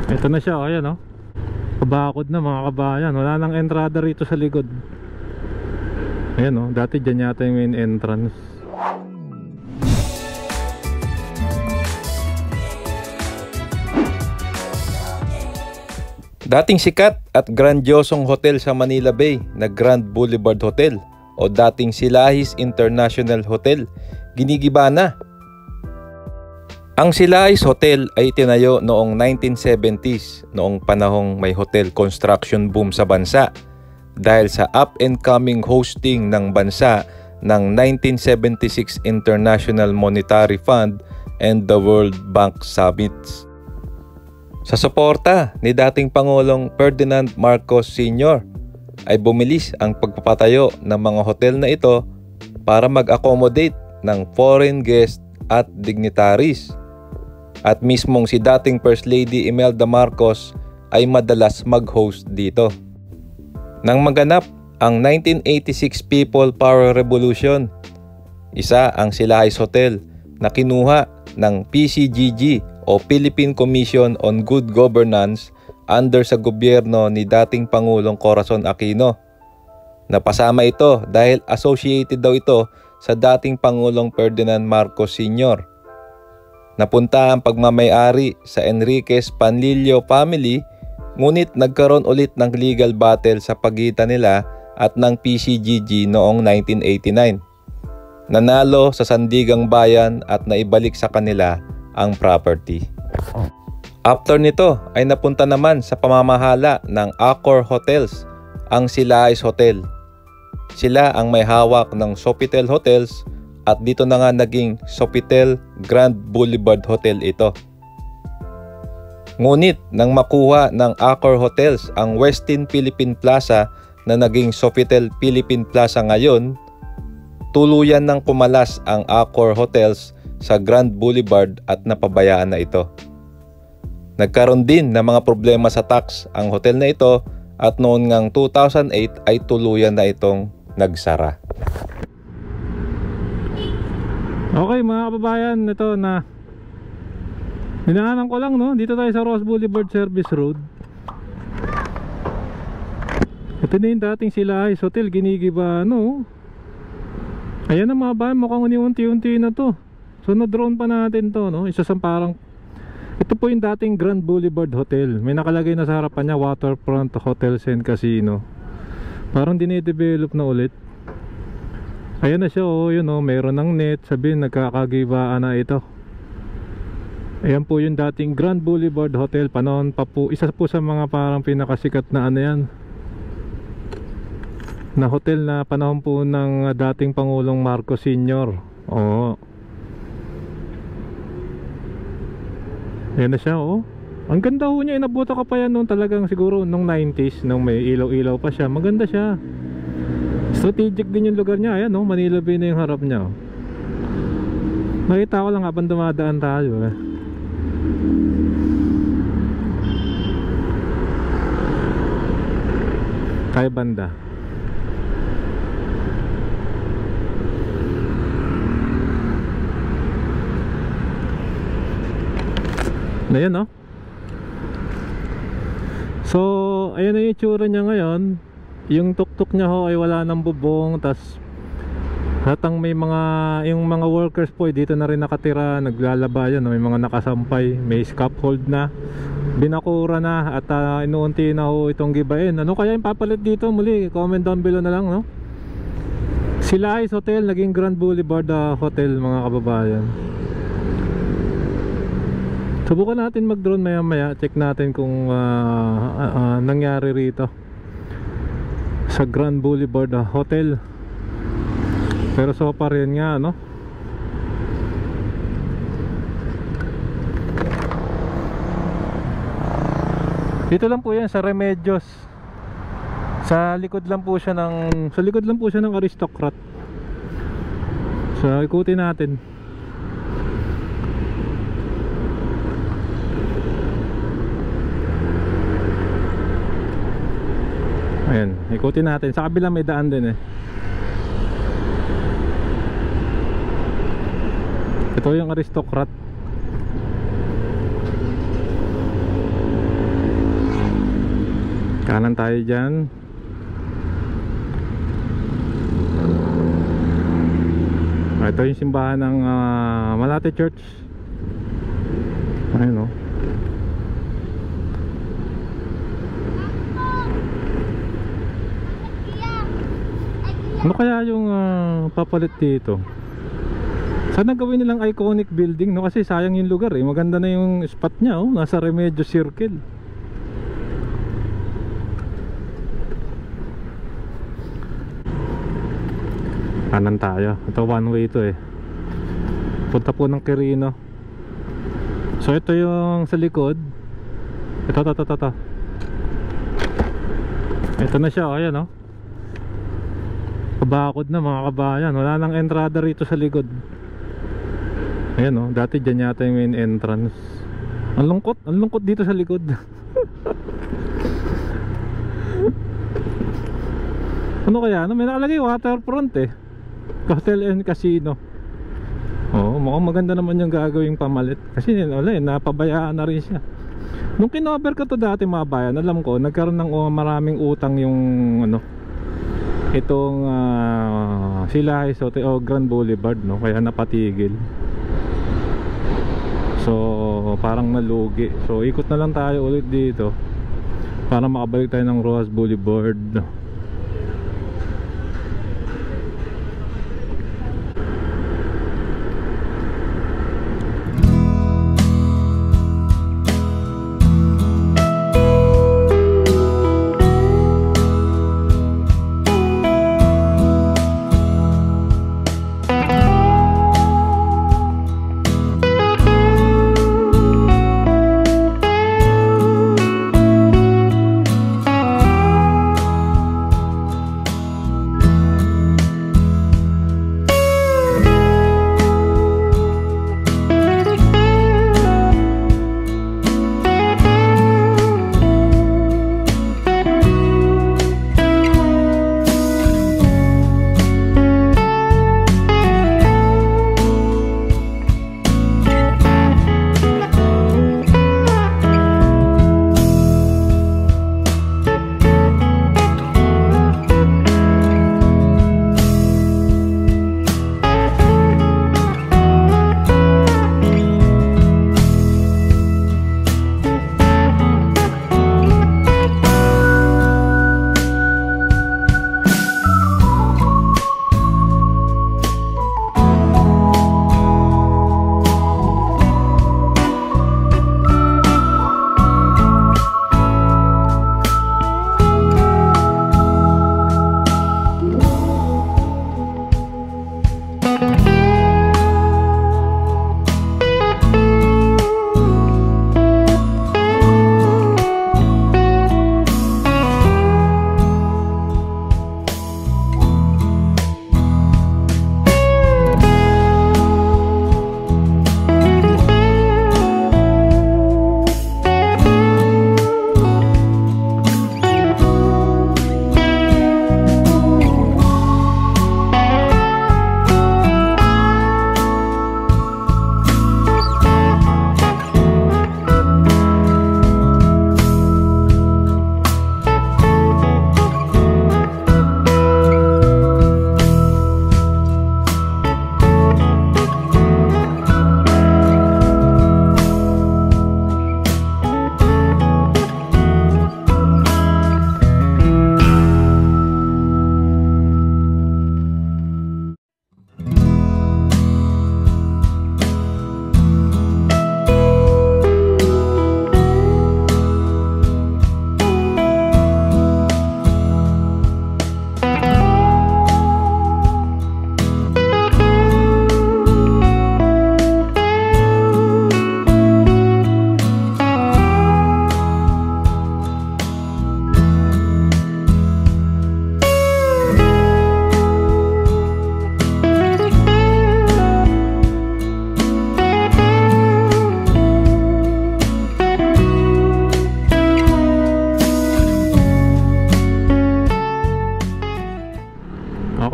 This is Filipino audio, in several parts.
Ito na siya, ayan oh. Kabakod na mga kabayan. Wala nang entrada rito sa likod. Ayan oh, dati dyan yata yung main entrance. Dating sikat at grandiosong hotel sa Manila Bay na Grand Boulevard Hotel o dating Silahis International Hotel, ginigiba na. Ang Silahis Hotel ay tinayo noong 1970s, noong panahong may hotel construction boom sa bansa dahil sa up-and-coming hosting ng bansa ng 1976 International Monetary Fund and the World Bank Summits. Sa suporta ni dating Pangulong Ferdinand Marcos Sr. ay bumilis ang pagpapatayo ng mga hotel na ito para mag-accommodate ng foreign guests at dignitaries. At mismong si dating First Lady Imelda Marcos ay madalas mag-host dito. Nang maganap ang 1986 People Power Revolution, isa ang Silahis Hotel na kinuha ng PCGG o Philippine Commission on Good Governance under sa gobyerno ni dating Pangulong Corazon Aquino. Napasama ito dahil associated daw ito sa dating Pangulong Ferdinand Marcos Sr. Napunta ang pagmamay-ari sa Enriquez Panlilio family, ngunit nagkaroon ulit ng legal battle sa pagitan nila at ng PCGG noong 1989. Nanalo sa Sandigang Bayan at naibalik sa kanila ang property. After nito ay napunta naman sa pamamahala ng Accor Hotels, ang Silahis Hotel. Sila ang may hawak ng Sofitel Hotels at dito na nga naging Sofitel Grand Boulevard Hotel ito. Ngunit nang makuha ng Accor Hotels ang Westin Philippine Plaza na naging Sofitel Philippine Plaza ngayon, tuluyan nang kumalas ang Accor Hotels sa Grand Boulevard at napabayaan na ito. Nagkaroon din ng mga problema sa tax ang hotel na ito at noon ngang 2008 ay tuluyan na itong nagsara. Okay mga kababayan, ito na dinaanan ko lang no. Dito tayo sa Ross Boulevard Service Road. Ito na yung dating Silahis Hotel, ginigiba no. Ayan na mga bayan, mukhang uniunti-unti na to. So na-drone pa natin to no. Isa sa parang, ito po yung dating Grand Boulevard Hotel. May nakalagay na sa harapan niya, Waterfront Hotels and Casino. Parang dinidevelop na ulit. Ayan na siya oh, yun oh, meron ng net. Sabihin nagkakagibaan na ito. Ayan po yung dating Grand Boulevard Hotel. Panahon pa po, isa po sa mga parang pinakasikat na ano yan, na hotel na panahon po ng dating Pangulong Marcos Sr. Oo. Ayan na siya oh. Ang ganda ho niya, inabuta ka pa yan noon talagang siguro nung 90s, nung may ilaw-ilaw pa siya. Maganda siya. Strategic din yung lugar niya. Ayan oh, Manila Bay na yung harap niya oh. Nakita ko lang habang dumadaan tayo eh. Kaya banda. Ayan no. So ayan na yung itsura niya ngayon. Yung tuktok niya ho ay wala ng bubong. Tas hatang may mga, yung mga workers po dito na rin nakatira, naglalaba yan, may mga nakasampay, may scaffold na, binakura na at inuunti na ho itong gibain. Ano kaya yung papalit dito? Muli comment down below na lang no. Silahis Hotel naging Grand Boulevard Hotel mga kababayan. Subukan natin mag-drone maya maya. Check natin kung nangyari rito sa Grand Boulevard Hotel. Pero so far yun nga no. Dito lang po yan sa Remedios. Sa likod lang po siya ng Aristocrat. So ikutin natin. Ayan, ikutin natin. Sa kabila may daan din eh. Ito yung Aristocrat. Kanan tayo dyan. Ito yung simbahan ng Malate Church. Ayun o. Ano kaya yung papalit dito? Sana gawin nilang iconic building, no? Kasi sayang yung lugar eh. Maganda na yung spot niya, oh. Nasa Remedios Circle. Kanan tayo. Ito one way ito eh. Punta po ng Quirino. So ito yung sa likod. Ito. Ito na siya, oh. Ayan oh. Kabakod na mga kabayan. Wala nang entrada rito sa likod. Ayan oh. Dati dyan yata yung main entrance. Ang lungkot dito sa likod. Ano kaya? May nakalagay waterfront eh. Hotel and Casino. Oo, mukhang maganda naman yung gagawing pamalit. Kasi wala eh, napabayaan na rin siya. Nung kinover ko to dati mga bayan, alam ko, nagkaroon ng maraming utang yung ano, itong Silahis Hotel o Grand Boulevard, no? Kaya napatigil. So parang nalugi. So ikot na lang tayo ulit dito para makabalik tayo ng Rojas Boulevard.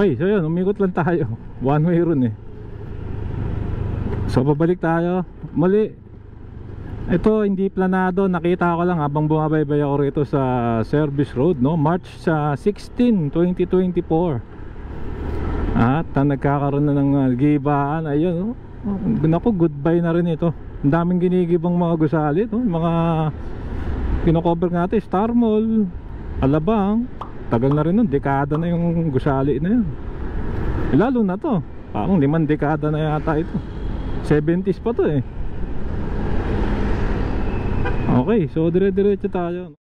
Okay, so yun, umikot lang tayo. One way run eh. So babalik tayo. Mali. Ito hindi planado, nakita ko lang habang bumabaybay ako rito sa service road, no? March sa 16, 2024. At nagkakaroon na ng gibaan. Ayun, no? Naku, goodbye na rin ito. Ang daming ginigibang mga gusali, no? Mga kinocover natin, Star Mall, Alabang. Tagal na rin nun, dekada na yung gusali na yun. Lalo na to, parang 5 dekada na yata ito. 70s pa to eh. Okay, so dire-diretso tayo.